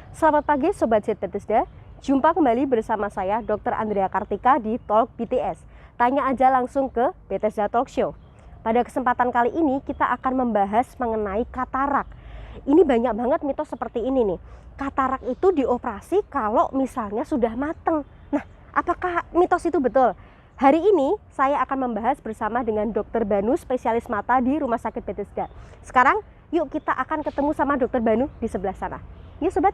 Selamat pagi Sobat Sehat Bethesda. Jumpa kembali bersama saya Dr. Andrea Kartika di Talk BTS. Tanya aja langsung ke Bethesda Talk Show. Pada kesempatan kali ini kita akan membahas mengenai katarak. Ini banyak banget mitos seperti ini nih. Katarak itu dioperasi kalau misalnya sudah mateng. Nah, apakah mitos itu betul? Hari ini saya akan membahas bersama dengan Dr. Banu, spesialis mata di Rumah Sakit Bethesda. Sekarang yuk kita akan ketemu sama Dr. Banu di sebelah sana. Yuk sobat.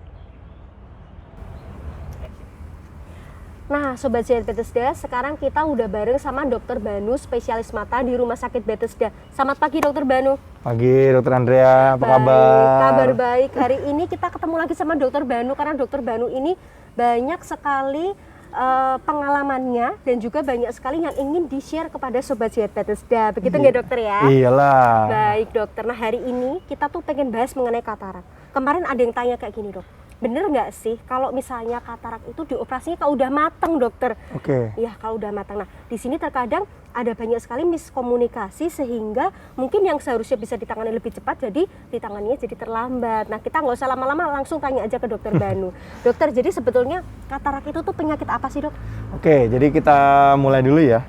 Nah Sobat Sehat Bethesda, sekarang kita udah bareng sama Dr. Banu, spesialis mata di Rumah Sakit Bethesda. Selamat pagi Dr. Banu. Pagi Dr. Andrea, apa kabar? Kabar baik. Hari ini kita ketemu lagi sama Dr. Banu karena Dr. Banu ini banyak sekali pengalamannya dan juga banyak sekali yang ingin di-share kepada Sobat Sehat Bethesda. Begitu nggak dokter ya? Iyalah. Baik dokter, nah hari ini kita tuh pengen bahas mengenai katarak. Kemarin ada yang tanya kayak gini dok, bener nggak sih kalau misalnya katarak itu dioperasinya kalau udah matang dokter? Oke. Ya kalau udah matang. Nah di sini terkadang ada banyak sekali miskomunikasi sehingga mungkin yang seharusnya bisa ditangani lebih cepat jadi ditanganinya jadi terlambat. Nah kita nggak usah lama-lama, langsung tanya aja ke dokter Banu. Dokter, jadi sebetulnya katarak itu tuh penyakit apa sih dok? Oke, jadi kita mulai dulu ya.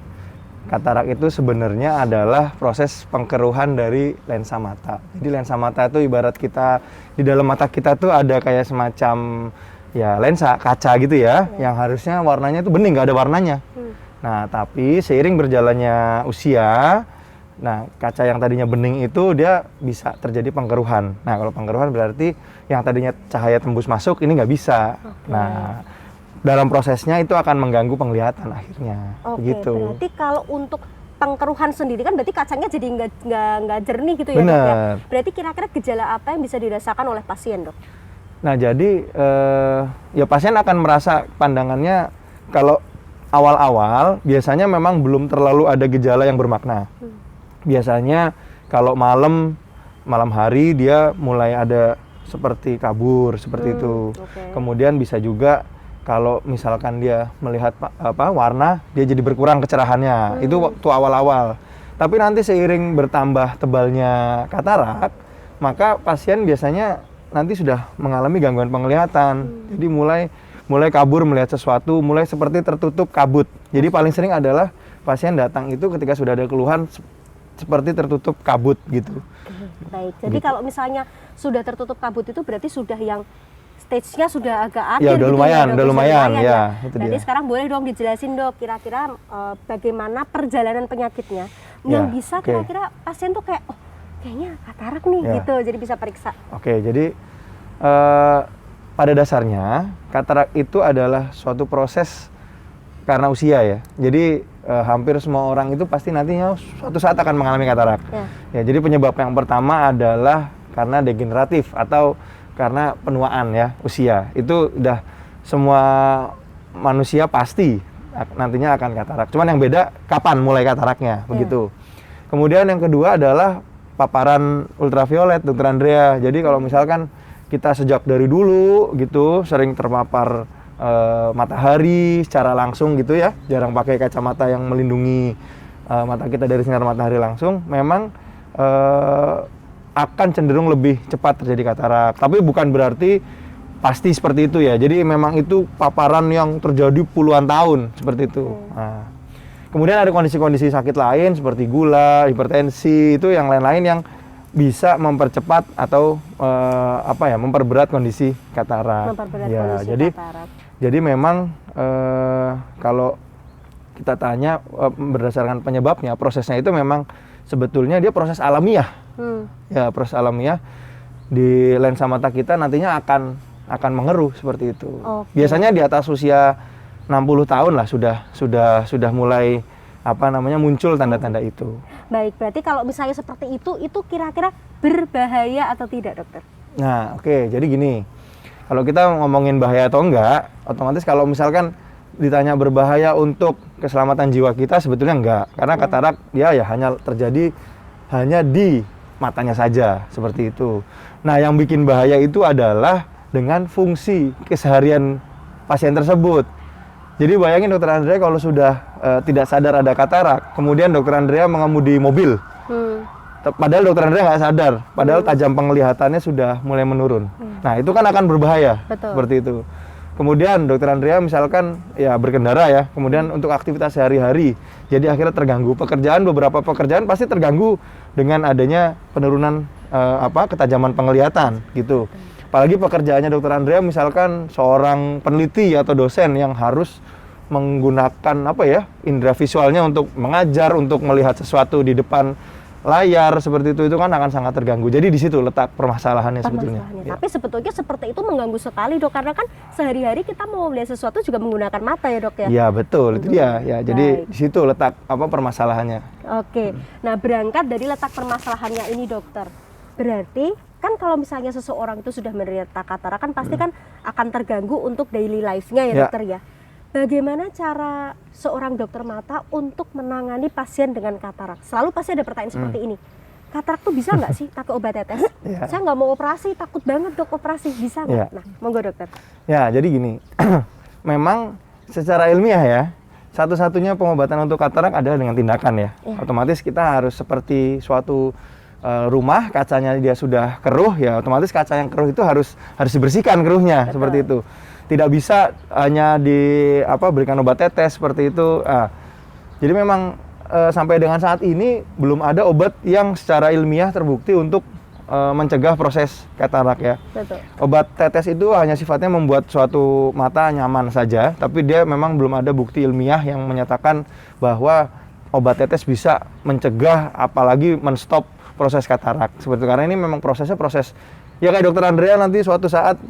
Katarak itu sebenarnya adalah proses pengkeruhan dari lensa mata. Jadi lensa mata itu ibarat kita, di dalam mata kita tuh ada kayak semacam ya lensa kaca gitu ya, yang harusnya warnanya itu bening, nggak ada warnanya. Nah, tapi seiring berjalannya usia, nah kaca yang tadinya bening itu dia bisa terjadi pengkeruhan. Nah, kalau pengkeruhan berarti yang tadinya cahaya tembus masuk ini nggak bisa. Nah, dalam prosesnya itu akan mengganggu penglihatan akhirnya. Begitu. Berarti kalau untuk pengkeruhan sendiri kan berarti kacanya jadi nggak jernih gitu ya Bener. dok ya? Berarti kira-kira gejala apa yang bisa dirasakan oleh pasien dok? Nah, jadi ya pasien akan merasa pandangannya kalau awal-awal biasanya memang belum terlalu ada gejala yang bermakna. Biasanya kalau malam hari dia mulai ada seperti kabur seperti itu. Kemudian bisa juga kalau misalkan dia melihat warna, dia jadi berkurang kecerahannya. Itu waktu awal-awal. Tapi nanti seiring bertambah tebalnya katarak, maka pasien biasanya nanti sudah mengalami gangguan penglihatan. Jadi mulai kabur melihat sesuatu, mulai seperti tertutup kabut. Jadi paling sering adalah pasien datang itu ketika sudah ada keluhan seperti tertutup kabut gitu. Baik, jadi kalau misalnya sudah tertutup kabut itu berarti sudah yang stage-nya sudah agak akhir. Ya udah gitu lumayan, dok, udah lumayan ya. Berarti sekarang boleh dong dijelasin dok, kira-kira bagaimana perjalanan penyakitnya yang bisa kira-kira pasien tuh kayak, oh kayaknya katarak nih gitu, jadi bisa periksa. Oke, jadi pada dasarnya katarak itu adalah suatu proses karena usia ya. Jadi hampir semua orang itu pasti nantinya suatu saat akan mengalami katarak. Ya, jadi penyebab yang pertama adalah karena degeneratif atau karena penuaan ya, usia. Itu udah semua manusia pasti nantinya akan katarak. Cuman yang beda kapan mulai kataraknya, begitu. Kemudian yang kedua adalah paparan ultraviolet, Dr. Andrea. Jadi kalau misalkan kita sejak dari dulu gitu sering terpapar matahari secara langsung gitu ya, jarang pakai kacamata yang melindungi mata kita dari sinar matahari langsung, memang akan cenderung lebih cepat terjadi katarak. Tapi bukan berarti pasti seperti itu ya. Jadi memang itu paparan yang terjadi puluhan tahun seperti itu. Nah, kemudian ada kondisi-kondisi sakit lain seperti gula, hipertensi, itu yang lain-lain yang bisa mempercepat atau memperberat kondisi katarak. Jadi memang kalau kita tanya berdasarkan penyebabnya, prosesnya itu memang sebetulnya dia proses alamiah. Ya, proses alamiah di lensa mata kita nantinya akan mengeruh seperti itu. Biasanya di atas usia 60 tahun lah sudah mulai muncul tanda-tanda itu. Baik, berarti kalau misalnya seperti itu kira-kira berbahaya atau tidak, dokter? Nah, oke, jadi gini. Kalau kita ngomongin bahaya atau enggak, otomatis kalau misalkan ditanya berbahaya untuk keselamatan jiwa kita, sebetulnya enggak. Karena katarak dia ya hanya terjadi hanya di matanya saja, seperti itu. Nah, yang bikin bahaya itu adalah dengan fungsi keseharian pasien tersebut. Jadi bayangin Dr. Andrea kalau sudah tidak sadar ada katarak, kemudian Dr. Andrea mengemudi mobil. Padahal Dr. Andrea nggak sadar, padahal tajam penglihatannya sudah mulai menurun. Nah, itu kan akan berbahaya. Betul. Seperti itu. Kemudian dokter Andrea misalkan ya berkendara ya, kemudian untuk aktivitas sehari-hari, jadi akhirnya terganggu. Beberapa pekerjaan pasti terganggu dengan adanya penurunan ketajaman penglihatan gitu. Apalagi pekerjaannya dokter Andrea misalkan seorang peneliti atau dosen yang harus menggunakan indera visualnya untuk mengajar, untuk melihat sesuatu di depan layar seperti itu kan akan sangat terganggu. Jadi di situ letak permasalahannya sebetulnya. Ya. Tapi sebetulnya seperti itu mengganggu sekali dok, karena kan sehari-hari kita mau melihat sesuatu juga menggunakan mata ya dok ya. Iya betul, itu dia. Ya, jadi di situ letak permasalahannya. Oke. Nah, berangkat dari letak permasalahannya ini dokter, berarti kan kalau misalnya seseorang itu sudah menderita katarak kan pasti kan akan terganggu untuk daily life-nya ya dokter ya. Bagaimana cara seorang dokter mata untuk menangani pasien dengan katarak? Selalu pasti ada pertanyaan seperti ini. Katarak tuh bisa nggak sih pakai obat tetes? Saya nggak mau operasi, takut banget dok operasi, bisa nggak? Nah, monggo dokter. Ya, jadi gini, memang secara ilmiah ya, satu-satunya pengobatan untuk katarak adalah dengan tindakan ya. Otomatis kita harus seperti suatu rumah, kacanya dia sudah keruh ya, otomatis kaca yang keruh itu harus dibersihkan keruhnya. Betul. Seperti itu. Tidak bisa hanya berikan obat tetes seperti itu. Jadi memang sampai dengan saat ini belum ada obat yang secara ilmiah terbukti untuk mencegah proses katarak ya. Betul. Obat tetes itu hanya sifatnya membuat suatu mata nyaman saja, tapi dia memang belum ada bukti ilmiah yang menyatakan bahwa obat tetes bisa mencegah apalagi menstop proses katarak. Seperti itu. Karena ini memang proses ya kayak dokter Andrea nanti suatu saat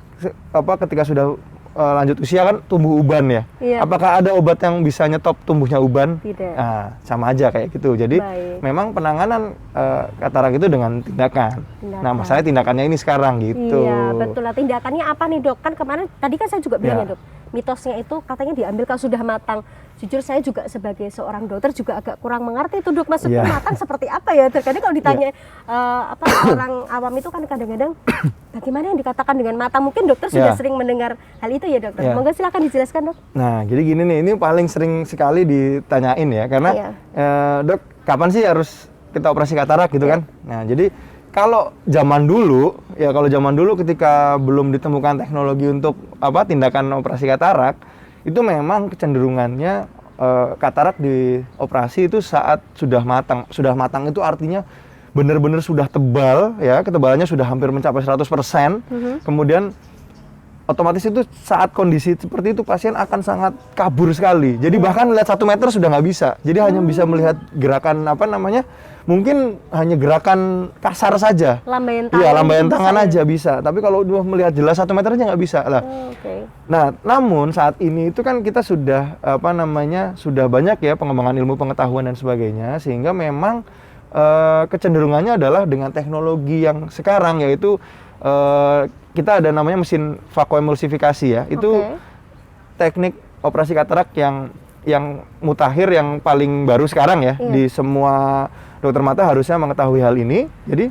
ketika sudah lanjut usia kan tumbuh uban ya. Iya. Apakah ada obat yang bisa nyetop tumbuhnya uban? Tidak. Nah, sama aja kayak gitu. Jadi memang penanganan katarak itu dengan tindakan. Nah, masalahnya tindakannya ini sekarang gitu. Iya, betul lah. Tindakannya apa nih dok? Kan kemarin tadi kan saya juga bilang ya dok, mitosnya itu katanya diambil kalau sudah matang. Jujur saya juga sebagai seorang dokter juga agak kurang mengerti itu dok, maksudnya matang seperti apa ya? Terkadang kalau ditanya orang awam itu kan kadang-kadang bagaimana yang dikatakan dengan matang? Mungkin dokter sudah sering mendengar hal itu ya dokter. Monggo silakan dijelaskan dok. Nah, jadi gini nih, ini paling sering sekali ditanyain ya, karena dok kapan sih harus kita operasi katarak gitu kan? Nah, jadi kalau zaman dulu ketika belum ditemukan teknologi untuk tindakan operasi katarak, itu memang kecenderungannya katarak dioperasi itu saat sudah matang. Sudah matang itu artinya benar-benar sudah tebal ya, ketebalannya sudah hampir mencapai 100%. Kemudian otomatis itu saat kondisi seperti itu pasien akan sangat kabur sekali. Jadi bahkan lihat 1 meter sudah nggak bisa. Jadi hanya bisa melihat gerakan mungkin hanya gerakan kasar saja. Lambaian tangan. Iya, lambaian tangan aja bisa. Tapi kalau udah melihat jelas 1 meter aja nggak bisa lah. Nah, namun saat ini itu kan kita sudah sudah banyak ya pengembangan ilmu pengetahuan dan sebagainya, sehingga memang kecenderungannya adalah dengan teknologi yang sekarang yaitu kita ada namanya mesin vakuemulsifikasi ya. Itu teknik operasi katarak yang mutakhir, yang paling baru sekarang ya. Di semua dokter mata harusnya mengetahui hal ini. Jadi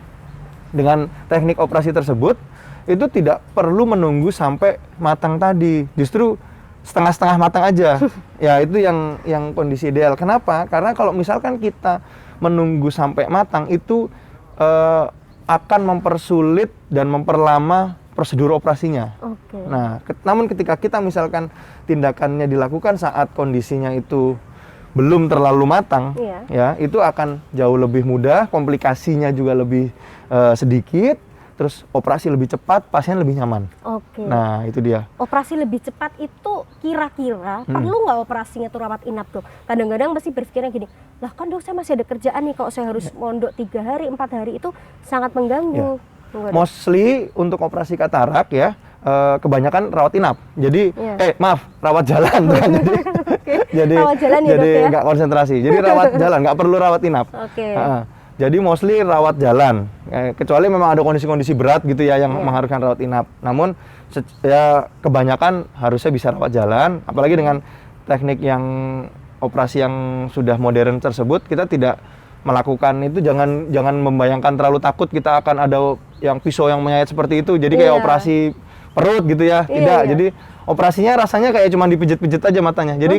dengan teknik operasi tersebut itu tidak perlu menunggu sampai matang tadi. Justru setengah-setengah matang aja. Ya, itu yang kondisi ideal. Kenapa? Karena kalau misalkan kita menunggu sampai matang itu akan mempersulit dan memperlama prosedur operasinya. Nah, namun ketika kita misalkan tindakannya dilakukan saat kondisinya itu belum terlalu matang, ya itu akan jauh lebih mudah, komplikasinya juga lebih sedikit, terus operasi lebih cepat, pasien lebih nyaman. Nah, itu dia. Operasi lebih cepat itu kira-kira perlu nggak operasinya tuh rawat inap dok? Kadang-kadang pasti berpikirnya gini, lah kan dok saya masih ada kerjaan nih, kalau saya harus mondok 3 hari, 4 hari itu sangat mengganggu. Mostly untuk operasi katarak ya, kebanyakan rawat inap. Jadi, rawat jalan bukan jadi rawat jalan ya, jadi dok, ya? nggak konsentrasi. Jadi rawat jalan, nggak perlu rawat inap. Jadi mostly rawat jalan, kecuali memang ada kondisi-kondisi berat gitu ya yang mengharuskan rawat inap. Namun ya kebanyakan harusnya bisa rawat jalan, apalagi dengan teknik yang operasi yang sudah modern tersebut, kita tidak melakukan itu, jangan membayangkan terlalu takut kita akan ada yang pisau yang menyayat seperti itu. Jadi kayak operasi perut gitu ya. Tidak. Jadi operasinya rasanya kayak cuma dipijit-pijit aja matanya. Jadi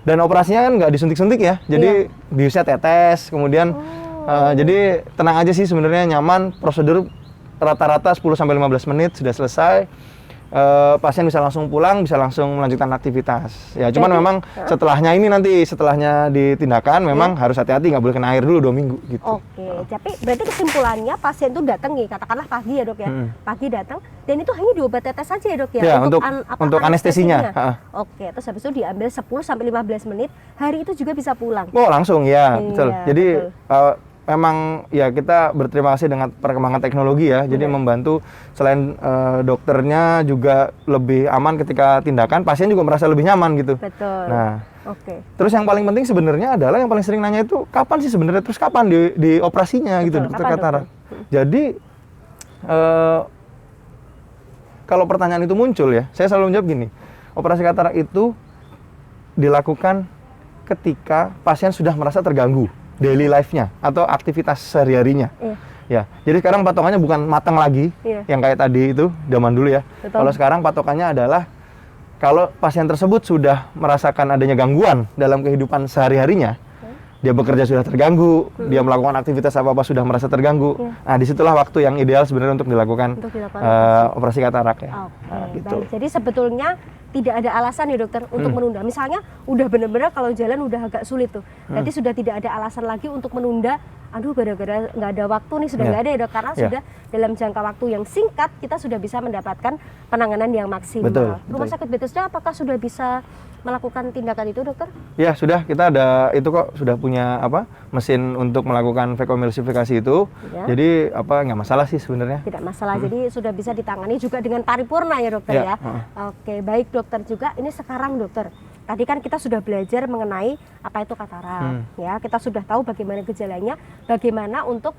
dan operasinya kan nggak disuntik-suntik ya. Jadi biusnya tetes, kemudian jadi tenang aja sih sebenarnya, nyaman, prosedur rata-rata 10-15 menit sudah selesai. Pasien bisa langsung pulang, bisa langsung melanjutkan aktivitas. Ya, cuman Jadi, memang setelahnya ditindakan memang harus hati-hati, nggak boleh kena air dulu 2 minggu gitu. Oke, tapi berarti kesimpulannya pasien itu datang nih, katakanlah pagi ya dok ya, pagi datang, dan itu hanya diobat tetes saja ya dok ya, Ya, untuk anestesinya. Oke, terus habis itu diambil 10-15 menit, hari itu juga bisa pulang. Oh langsung ya, Iya, betul. Jadi betul. memang ya kita berterima kasih dengan perkembangan teknologi ya. Jadi membantu selain dokternya juga lebih aman ketika tindakan, pasien juga merasa lebih nyaman gitu. Betul. Nah, oke. terus yang paling penting sebenarnya adalah yang paling sering nanya itu kapan sih sebenarnya, terus kapan di operasinya gitu, Betul, dokter kapan, katarak. dokter? Jadi kalau pertanyaan itu muncul ya, saya selalu menjawab gini, operasi katarak itu dilakukan ketika pasien sudah merasa terganggu daily life-nya atau aktivitas sehari-harinya. Iya. Ya, jadi sekarang patokannya bukan matang lagi, yang kayak tadi itu zaman dulu ya. Betul. Kalau sekarang patokannya adalah kalau pasien tersebut sudah merasakan adanya gangguan dalam kehidupan sehari-harinya, dia bekerja sudah terganggu, dia melakukan aktivitas apa-apa sudah merasa terganggu. Nah, disitulah waktu yang ideal sebenarnya untuk dilakukan operasi katarak ya. Oke, Gitu. baik. Jadi sebetulnya tidak ada alasan ya dokter untuk menunda. Misalnya udah benar-benar kalau jalan udah agak sulit tuh, berarti sudah tidak ada alasan lagi untuk menunda. Aduh, gara-gara nggak ada waktu nih, sudah nggak ada ya dok, karena sudah dalam jangka waktu yang singkat kita sudah bisa mendapatkan penanganan yang maksimal. Betul, Rumah sakit Bethesda apakah sudah bisa melakukan tindakan itu dokter? Ya sudah, kita ada itu kok, sudah punya mesin untuk melakukan vakoemulsifikasi itu. Ya. Jadi nggak masalah sih sebenarnya. Tidak masalah, jadi sudah bisa ditangani juga dengan paripurna ya dokter ya. Oke, baik dokter juga. Ini sekarang dokter, tadi kan kita sudah belajar mengenai apa itu katarak, ya. Kita sudah tahu bagaimana gejalanya, bagaimana untuk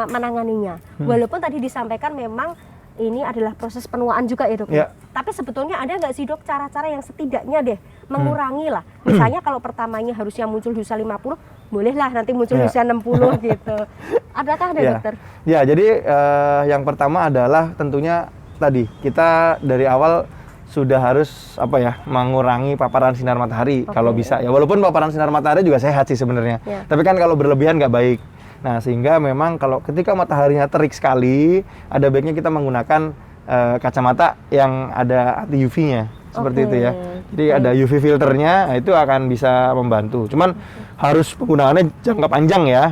menanganinya. Walaupun tadi disampaikan memang ini adalah proses penuaan juga ya dok. Ya. Tapi sebetulnya ada nggak sih dok cara-cara yang setidaknya deh mengurangi lah. Misalnya kalau pertamanya harusnya muncul di usia 50, bolehlah nanti muncul di usia 60 gitu. Adakah ada dokter? Ya, jadi yang pertama adalah tentunya tadi kita dari awal sudah harus mengurangi paparan sinar matahari kalau bisa ya. Walaupun paparan sinar matahari juga sehat sih sebenarnya. Tapi kan kalau berlebihan nggak baik. Nah, sehingga memang kalau ketika mataharinya terik sekali, ada baiknya kita menggunakan kacamata yang ada anti UV-nya seperti itu ya. Jadi ada UV filternya, itu akan bisa membantu. Cuman harus penggunaannya jangka panjang ya,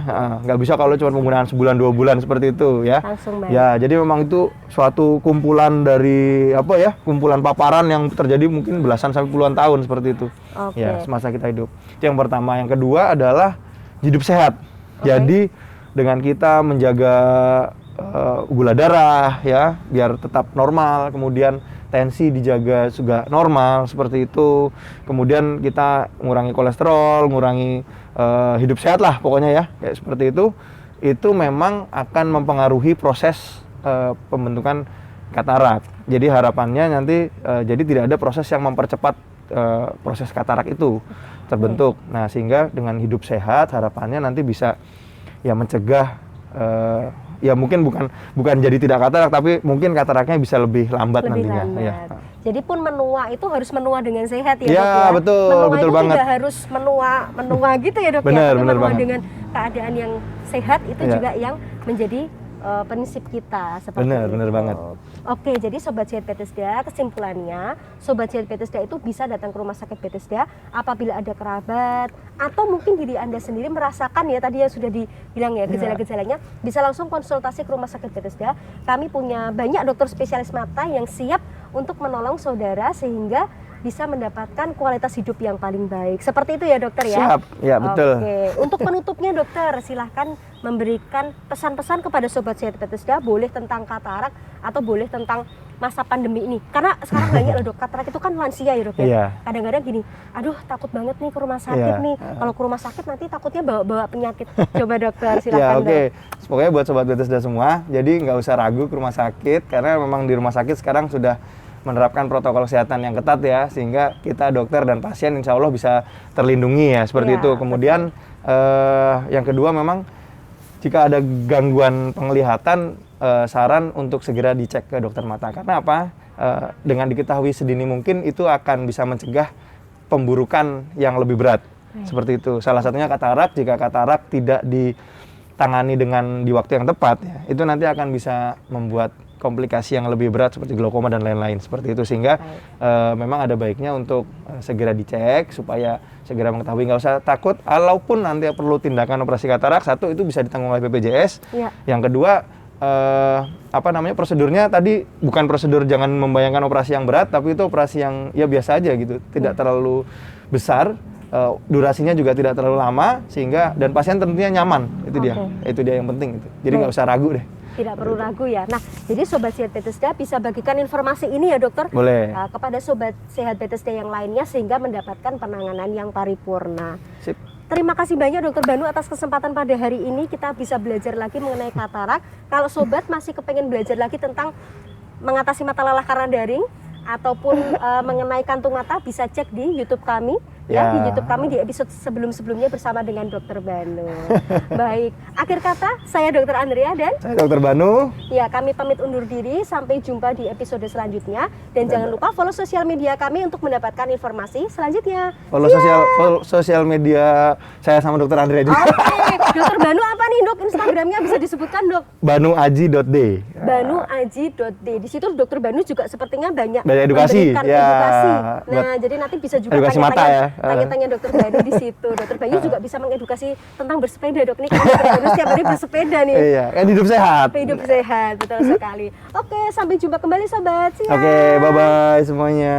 nggak bisa kalau cuma penggunaan sebulan 2 bulan seperti itu ya. Langsung baik. Ya, jadi memang itu suatu kumpulan dari kumpulan paparan yang terjadi mungkin belasan sampai puluhan tahun seperti itu. Ya, semasa kita hidup. Itu yang pertama. Yang kedua adalah hidup sehat. Jadi dengan kita menjaga gula darah ya, biar tetap normal, kemudian tensi dijaga juga normal seperti itu. Kemudian kita ngurangi kolesterol, ngurangi hidup sehat lah pokoknya ya, kayak seperti itu. Itu memang akan mempengaruhi proses pembentukan katarak. Jadi harapannya nanti jadi tidak ada proses yang mempercepat proses katarak itu terbentuk. Nah, sehingga dengan hidup sehat harapannya nanti bisa ya mencegah ya mungkin bukan jadi tidak katarak, tapi mungkin kataraknya bisa lebih lambat nantinya. Ya. Jadi pun menua itu harus menua dengan sehat ya, ya dok ya. Betul, menua betul itu banget. tidak harus menua gitu ya dok Bener, ya, tapi bener menua banget. dengan keadaan yang sehat itu juga yang menjadi prinsip kita seperti Bener itu. banget. Oke, jadi Sobat Sehat Bethesda, kesimpulannya Sobat Sehat Bethesda itu bisa datang ke Rumah Sakit Bethesda apabila ada kerabat atau mungkin diri Anda sendiri merasakan ya tadi yang sudah dibilang ya gejala-gejalanya, bisa langsung konsultasi ke Rumah Sakit Bethesda. Kami punya banyak dokter spesialis mata yang siap untuk menolong saudara sehingga bisa mendapatkan kualitas hidup yang paling baik. Seperti itu ya dokter ya? Siap, ya betul. Oke, untuk penutupnya dokter silahkan memberikan pesan-pesan kepada Sobat Sehat Bethesda, boleh tentang katarak atau boleh tentang masa pandemi ini. Karena sekarang banyak loh dok, katarak itu kan lansia ya dok ya. Kadang-kadang gini, aduh takut banget nih ke rumah sakit nih. Kalau ke rumah sakit nanti takutnya bawa penyakit. Coba dokter silahkan. Oke. Pokoknya buat Sobat Bethesda semua, jadi nggak usah ragu ke rumah sakit, karena memang di rumah sakit sekarang sudah menerapkan protokol kesehatan yang ketat ya, sehingga kita dokter dan pasien insya Allah bisa terlindungi ya, seperti itu. Kemudian yang kedua memang jika ada gangguan penglihatan, saran untuk segera dicek ke dokter mata. Karena apa? Dengan diketahui sedini mungkin itu akan bisa mencegah pemburukan yang lebih berat. Seperti itu. Salah satunya katarak. Jika katarak tidak tangani dengan di waktu yang tepat ya, itu nanti akan bisa membuat komplikasi yang lebih berat seperti glaukoma dan lain-lain seperti itu, sehingga memang ada baiknya untuk segera dicek supaya segera mengetahui, nggak usah takut. Walaupun nanti perlu tindakan operasi katarak, satu itu bisa ditanggung oleh BPJS. Yang kedua prosedurnya tadi bukan prosedur, jangan membayangkan operasi yang berat, tapi itu operasi yang ya biasa aja gitu, tidak terlalu besar, durasinya juga tidak terlalu lama, sehingga dan pasien tentunya nyaman. Itu dia yang penting itu. Jadi nggak usah ragu deh. Tidak perlu ragu ya. Nah, jadi Sobat Sehat Bethesda bisa bagikan informasi ini ya dokter? Boleh. Kepada Sobat Sehat Bethesda yang lainnya sehingga mendapatkan penanganan yang paripurna. Sip. Terima kasih banyak Dokter Banu atas kesempatan pada hari ini kita bisa belajar lagi mengenai katarak. Kalau Sobat masih kepengen belajar lagi tentang mengatasi mata lelah karena daring ataupun mengenai kantung mata, bisa cek di YouTube kami. Ya, di YouTube kami di episode sebelum-sebelumnya bersama dengan Dokter Banu. Baik, akhir kata saya Dokter Andrea dan saya Dokter Banu. Ya, kami pamit undur diri, sampai jumpa di episode selanjutnya dan jangan lupa follow sosial media kami untuk mendapatkan informasi selanjutnya. Follow sosial media saya sama Dokter Andrea juga. Oke, Dokter Banu apa nih Dok? Instagramnya bisa disebutkan Dok? banuaji.d. banuaji.d. Di situ Dokter Banu juga sepertinya banyak edukasi. Memberikan edukasi. Nah, jadi nanti bisa juga edukasi mata ya. Tanya-tanya Dokter Bayu di situ. Dokter Bayu juga bisa mengedukasi tentang bersepeda, Dok. Ini kan Dokter Bayu setiap hari bersepeda nih. Iya, kan hidup sehat. Hidup sehat, betul sekali. Oke, sampai jumpa kembali Sobat. Oke, bye-bye semuanya.